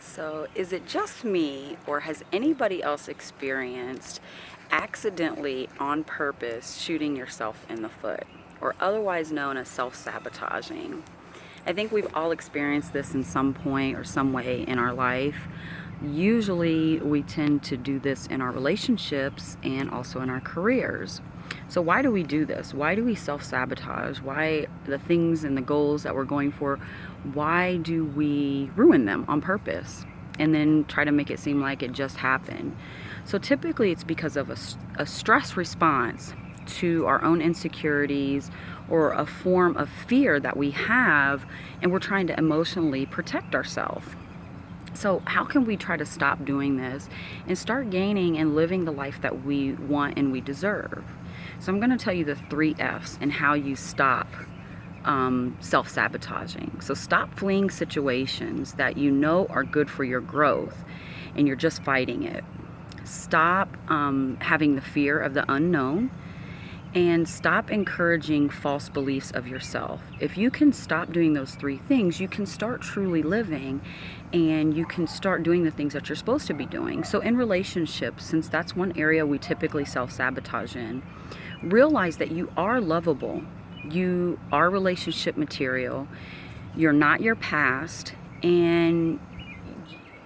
So, is it just me, or has anybody else experienced accidentally, on purpose, shooting yourself in the foot, or otherwise known as self-sabotaging? I think we've all experienced this in some point or some way in our life. Usually, we tend to do this in our relationships and also in our careers. So, why do we do this? Why do we self sabotage? Why the things and the goals that we're going for, why do we ruin them on purpose and then try to make it seem like it just happened? So, typically, it's because of a stress response to our own insecurities or a form of fear that we have, and we're trying to emotionally protect ourselves. So, how can we try to stop doing this and start gaining and living the life that we want and we deserve? So, I'm going to tell you the 3 F's and how you stop self sabotaging. So, stop fleeing situations that you know are good for your growth and you're just fighting it. Stop having the fear of the unknown, and stop encouraging false beliefs of yourself. If you can stop doing those 3 things, you can start truly living and you can start doing the things that you're supposed to be doing. So in relationships, since that's one area we typically self-sabotage in, realize that you are lovable. You are relationship material. You're not your past, and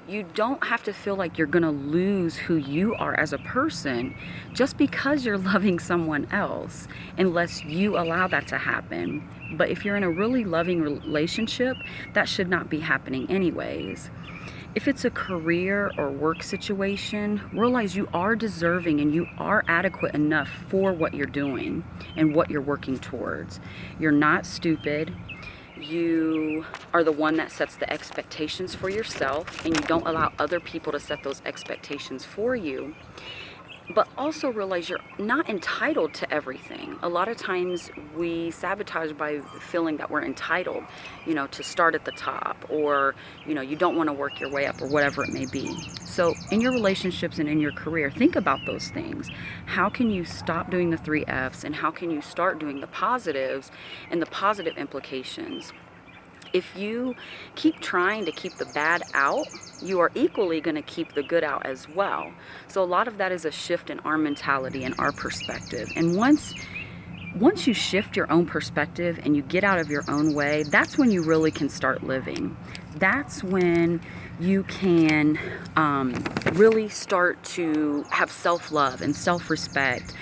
you don't have to feel like you're going to lose who you are as a person just because you're loving someone else, unless you allow that to happen. But if you're in a really loving relationship, that should not be happening anyways. If it's a career or work situation, realize you are deserving and you are adequate enough for what you're doing and what you're working towards. You're not stupid. You are the one that sets the expectations for yourself, and you don't allow other people to set those expectations for you. But also realize you're not entitled to everything. A lot of times we sabotage by feeling that we're entitled, to start at the top, or, you don't want to work your way up, or whatever it may be. So in your relationships and in your career, think about those things. How can you stop doing the 3 F's, and how can you start doing the positives and the positive implications? If you keep trying to keep the bad out, you are equally going to keep the good out as well. So a lot of that is a shift in our mentality and our perspective. And once you shift your own perspective and you get out of your own way, that's when you really can start living. That's when you can really start to have self-love and self-respect,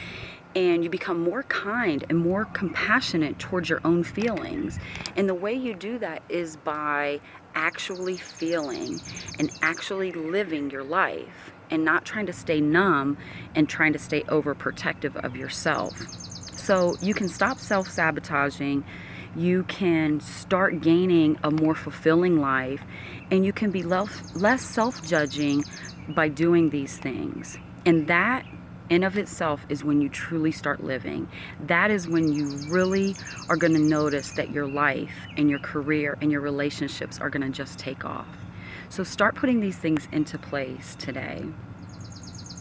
and you become more kind and more compassionate towards your own feelings. And the way you do that is by actually feeling and actually living your life, and not trying to stay numb and trying to stay overprotective of yourself. So you can stop self-sabotaging, you can start gaining a more fulfilling life, and you can be less self-judging by doing these things. And that in of itself is when you truly start living. That is when you really are going to notice that your life and your career and your relationships are going to just take off. So start putting these things into place today.